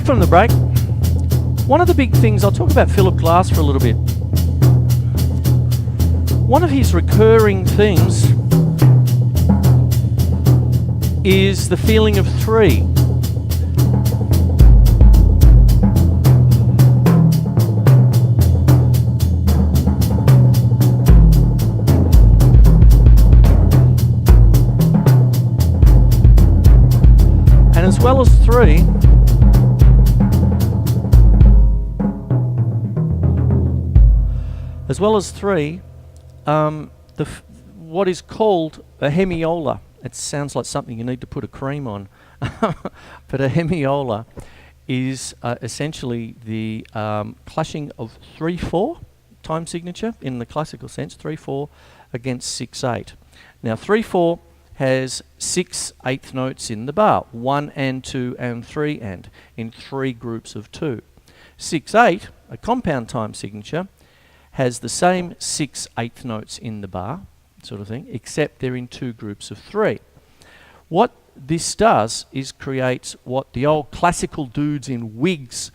Back from the break. One of the big things, I'll talk about Phillip Glass for a little bit. One of his recurring things is the feeling of 3. And as well as 3, what is called a hemiola. It sounds like something you need to put a cream on. But a hemiola is essentially the clashing of 3/4 time signature in the classical sense, 3/4 against 6/8. Now 3/4 has 6 eighth notes in the bar, 1 and 2 and 3 and, in 3 groups of 2. 6/8, a compound time signature, has the same 6 eighth notes in the bar, sort of thing, except they're in 2 groups of 3. What this does is creates what the old classical dudes in wigs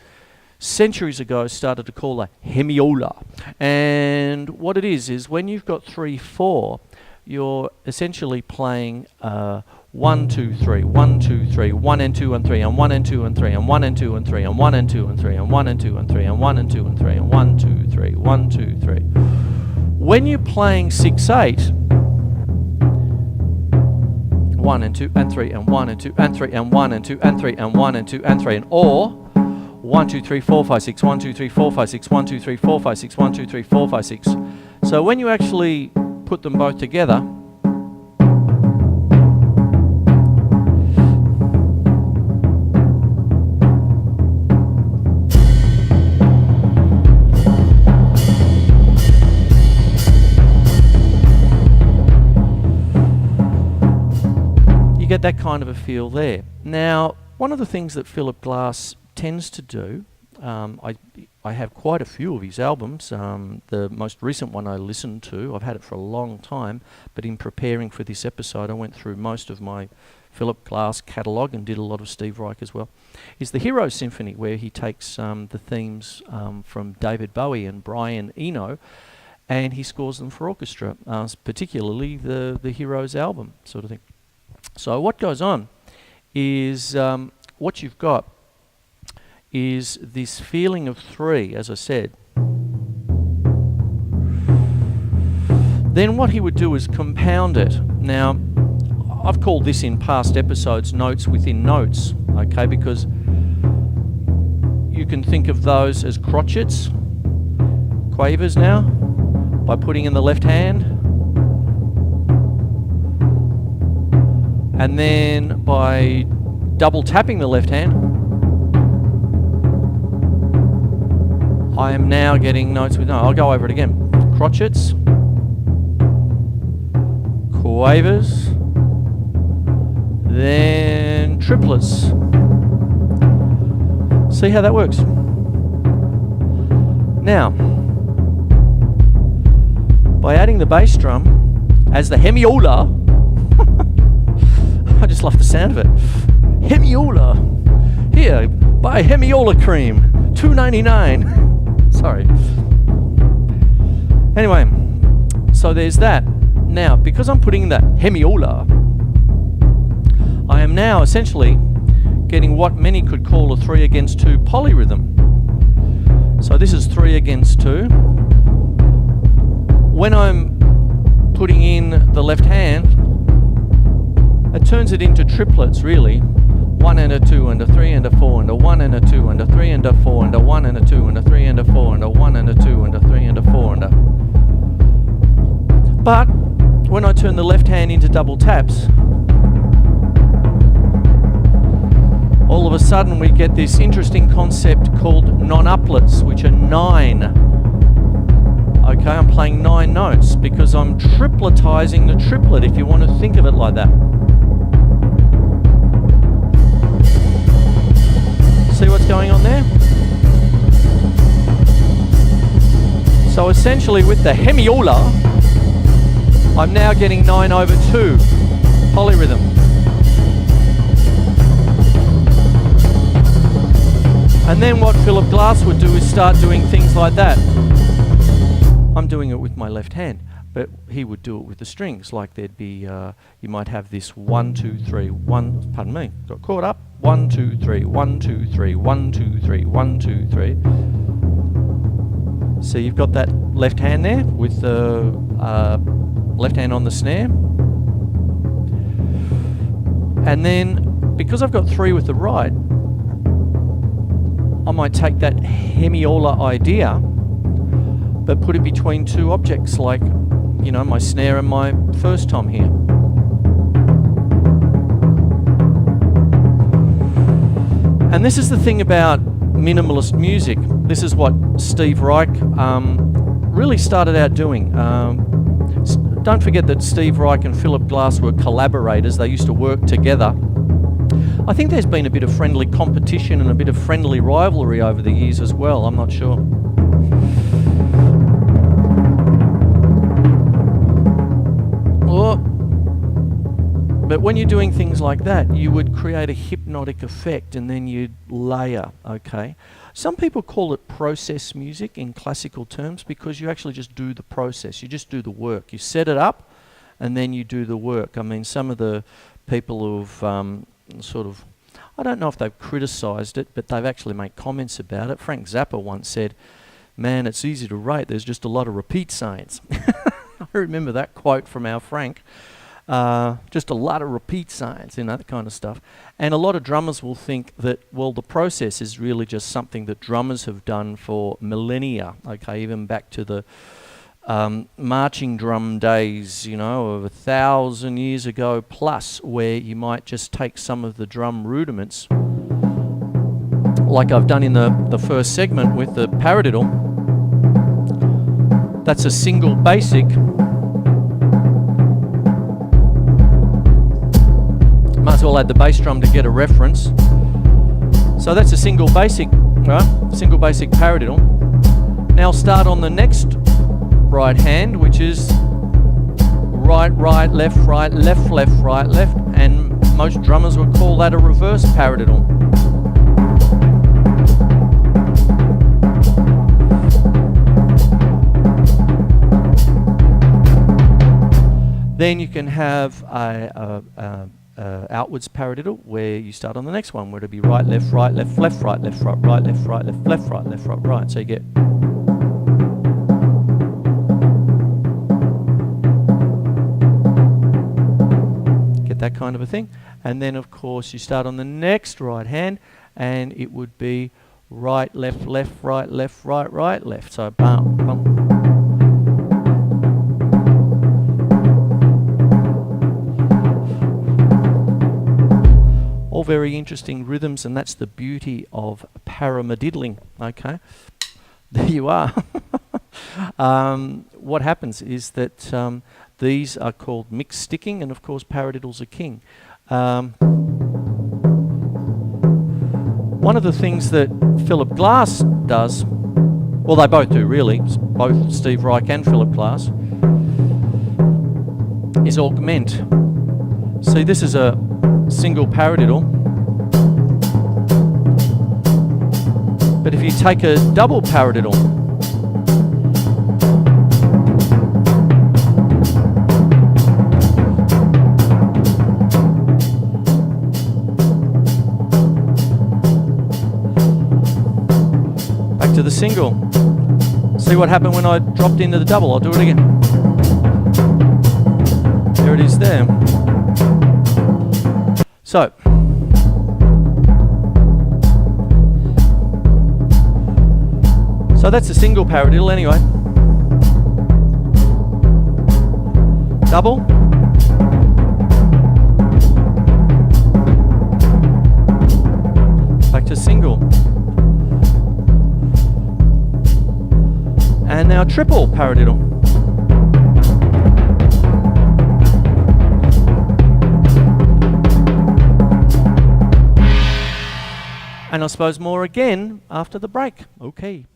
centuries ago started to call a hemiola. And what it is when you've got 3/4, you're essentially playing 1 2 3 1 2 3 1 and 2 and 3 and 1 and 2 and 3 and 1 and 2 and 3 and 1 and 2 and 3 and 1 and 2 and 3 and 1 and 2 and 3 and 1 2 3 1 2 3. When you're playing 6/8, 1 and 2 and 3 and 1 and 2 and 3 and 1 and 2 and 3 and 1 and 2 and 3 and or 1 2 3 4 5 6 1 2 3 4 5 6 1 2 3 4 5 6 1 2 3 4 5 6. So when you actually put them both together, you get that kind of a feel there. Now, one of the things that Phillip Glass tends to do, I have quite a few of his albums. The most recent one I listened to, I've had it for a long time, but in preparing for this episode I went through most of my Phillip Glass catalogue and did a lot of Steve Reich as well, is the Hero Symphony, where he takes the themes from David Bowie and Brian Eno and he scores them for orchestra, particularly the Heroes album sort of thing. So what goes on is what you've got is this feeling of 3, as I said. Then what he would do is compound it. Now, I've called this in past episodes notes within notes, okay, because you can think of those as crotchets, quavers now, by putting in the left hand, and then by double tapping the left hand, I am now getting notes with, no, I'll go over it again. Crotchets, quavers, then triplets. See how that works? Now, by adding the bass drum as the hemiola, I just love the sound of it. Hemiola. Here, buy Hemiola cream, $2.99. Sorry. Anyway, so there's that. Now, because I'm putting the hemiola, I am now essentially getting what many could call a 3 against 2 polyrhythm. So this is 3 against 2. When I'm putting in the left hand, it turns it into triplets, really. 1 and a 2 and a 3 and a 4 and a 1 and a 2 and a 3 and a 4 and a 1 and a 2 and a 3 and a 4 and a 1 and a 2 and a 3 and a 4 and a... But when I turn the left hand into double taps, all of a sudden we get this interesting concept called non-uplets, which are 9. Okay, I'm playing 9 notes because I'm tripletizing the triplet, if you want to think of it like that. See what's going on there? So essentially with the hemiola, I'm now getting 9 over 2 polyrhythm. And then what Philip Glass would do is start doing things like that. I'm doing it with my left hand, but he would do it with the strings. Like there'd be, you might have this 1, 2, 3, 1, pardon me, got caught up. 1, 2, 3, 1, 2, 3, 1, 2, 3, 1, 2, 3. So you've got that left hand there with the left hand on the snare. And then, because I've got 3 with the right, I might take that Hemiola idea, but put it between 2 objects, like, you know, my snare and my first tom here. And this is the thing about minimalist music. This is what Steve Reich really started out doing. Don't forget that Steve Reich and Philip Glass were collaborators. They used to work together. I think there's been a bit of friendly competition and a bit of friendly rivalry over the years as well. I'm not sure. But when you're doing things like that, you would create a hypnotic effect and then you'd layer, okay? Some people call it process music in classical terms because you actually just do the process. You just do the work. You set it up and then you do the work. I mean, some of the people who've sort of, I don't know if they've criticised it, but they've actually made comments about it. Frank Zappa once said, "Man, it's easy to write. There's just a lot of repeat signs." I remember that quote from our Frank. Just a lot of repeat signs, you know, that kind of stuff. And a lot of drummers will think that, well, the process is really just something that drummers have done for millennia, okay, even back to the marching drum days, you know, of 1,000 years ago plus, where you might just take some of the drum rudiments, like I've done in the first segment with the paradiddle. That's a single basic. Might as well add the bass drum to get a reference. So that's a single basic, right? Single basic paradiddle. Now start on the next right hand, which is right, right, left, right, left, left, right, left, and most drummers would call that a reverse paradiddle. Then you can have a outwards paradiddle where you start on the next one, where it'll be right, left, right, left, left, right, left, right, right, left, right, left, left, right, left, right, right. So you get that kind of a thing. And then of course you start on the next right hand and it would be right, left, left, right, left, right, right, left. So bum, bum. All very interesting rhythms, and that's the beauty of paradiddling. Okay, there you are. What happens is that these are called mixed sticking, and of course paradiddles are king. One of the things that Philip Glass does, well, they both do really, both Steve Reich and Philip Glass, is augment. See, this is a single paradiddle, but if you take a double paradiddle, back to the single, see what happened when I dropped into the double. I'll do it again. There it is there. So, that's a single paradiddle anyway. Double. Back to single. And now triple paradiddle. And I suppose more again after the break. Okay.